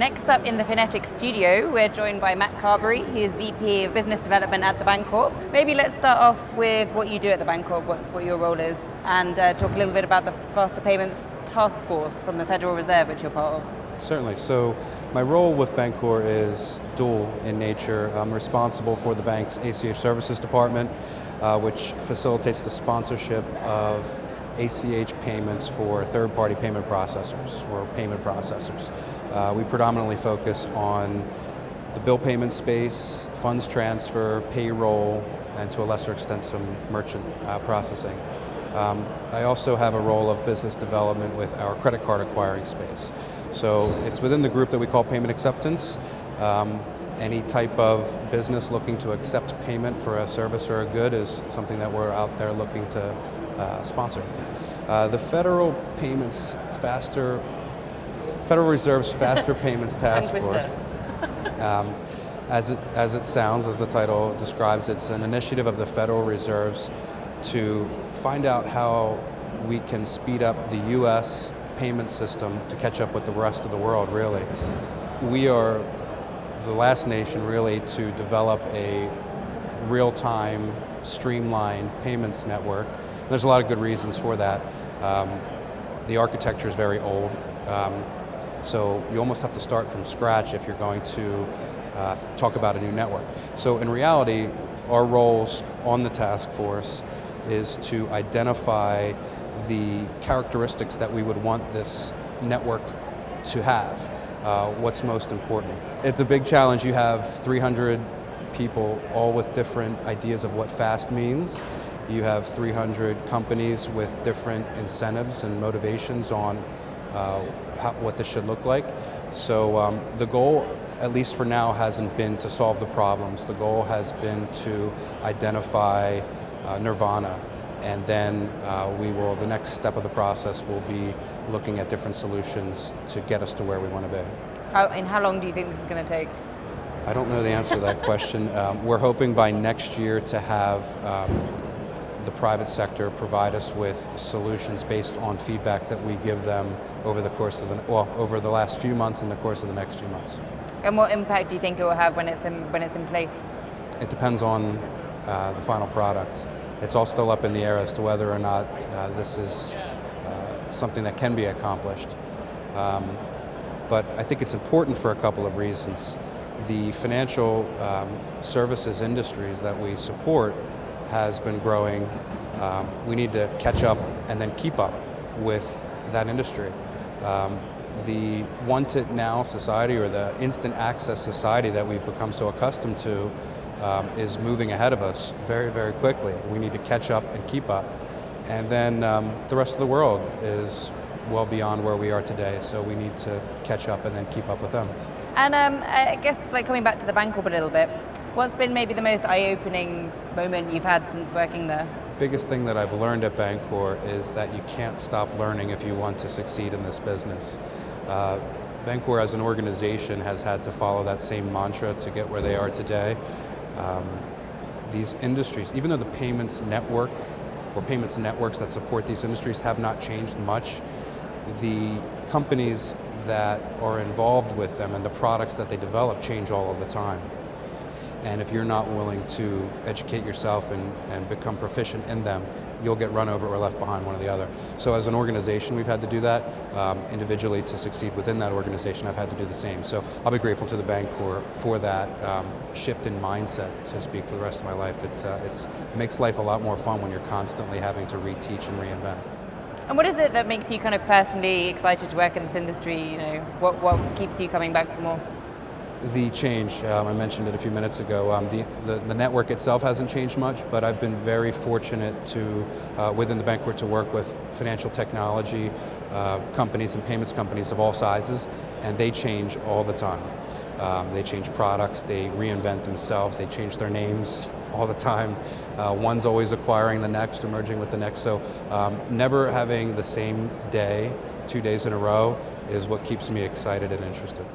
Next up in the Finetics Studio, we're joined by Matt Carberry. He is VP of Business Development at the Bancorp. Maybe let's start off with what you do at the Bancorp, what your role is, and talk a little bit about the Faster Payments Task Force from the Federal Reserve, which you're part of. Certainly. So my role with Bancorp is dual in nature. I'm responsible for the bank's ACH Services Department, which facilitates the sponsorship of ACH payments for third-party payment processors or payment processors. We predominantly focus on the bill payment space, funds transfer, payroll, and to a lesser extent some merchant processing. I also have a role of business development with our credit card acquiring space. So it's within the group that we call payment acceptance. Any type of business looking to accept payment for a service or a good is something that we're out there looking to sponsor. The Federal Reserve's Faster Payments Task Force, as it sounds, as the title describes, it's an initiative of the Federal Reserve's to find out how we can speed up the U.S. payment system to catch up with the rest of the world, really. We are the last nation, really, to develop a real-time, streamlined payments network. There's a lot of good reasons for that. The architecture is very old, so you almost have to start from scratch if you're going to talk about a new network. So in reality, our roles on the task force is to identify the characteristics that we would want this network to have. What's most important. It's a big challenge. You have 300 people, all with different ideas of what fast means. You have 300 companies with different incentives and motivations on what this should look like. So the goal, at least for now, hasn't been to solve the problems. The goal has been to identify Nirvana, and then the next step of the process will be looking at different solutions to get us to where we want to be. And how long do you think this is going to take? I don't know the answer to that question. We're hoping by next year to have the private sector provide us with solutions based on feedback that we give them over the course of over the last few months and the course of the next few months. And what impact do you think it will have when it's in place? It depends on the final product. It's all still up in the air as to whether or not this is something that can be accomplished. But I think it's important for a couple of reasons. The financial services industries that we support has been growing. We need to catch up and then keep up with that industry. The want-it-now society, or the instant access society that we've become so accustomed to, is moving ahead of us very, very quickly. We need to catch up and keep up. And then the rest of the world is well beyond where we are today, so we need to catch up and then keep up with them. And I guess, coming back to the Bancorp a little bit, what's been maybe the most eye-opening moment you've had since working there? Biggest thing that I've learned at Bancorp is that you can't stop learning if you want to succeed in this business. Bancorp as an organization has had to follow that same mantra to get where they are today. These industries, even though the payments network or payments networks that support these industries have not changed much, the companies that are involved with them and the products that they develop change all of the time. And if you're not willing to educate yourself and become proficient in them, you'll get run over or left behind, one or the other. So as an organization, we've had to do that. Individually, to succeed within that organization, I've had to do the same. So I'll be grateful to the Bancorp for that shift in mindset, so to speak, for the rest of my life. It makes life a lot more fun when you're constantly having to reteach and reinvent. And what is it that makes you kind of personally excited to work in this industry? What keeps you coming back for more? The change, I mentioned it a few minutes ago. The network itself hasn't changed much, but I've been very fortunate to, within the Bancorp, to work with financial technology companies and payments companies of all sizes, and they change all the time. They change products, they reinvent themselves, they change their names all the time. One's always acquiring the next or merging with the next, so never having the same day, 2 days in a row, is what keeps me excited and interested.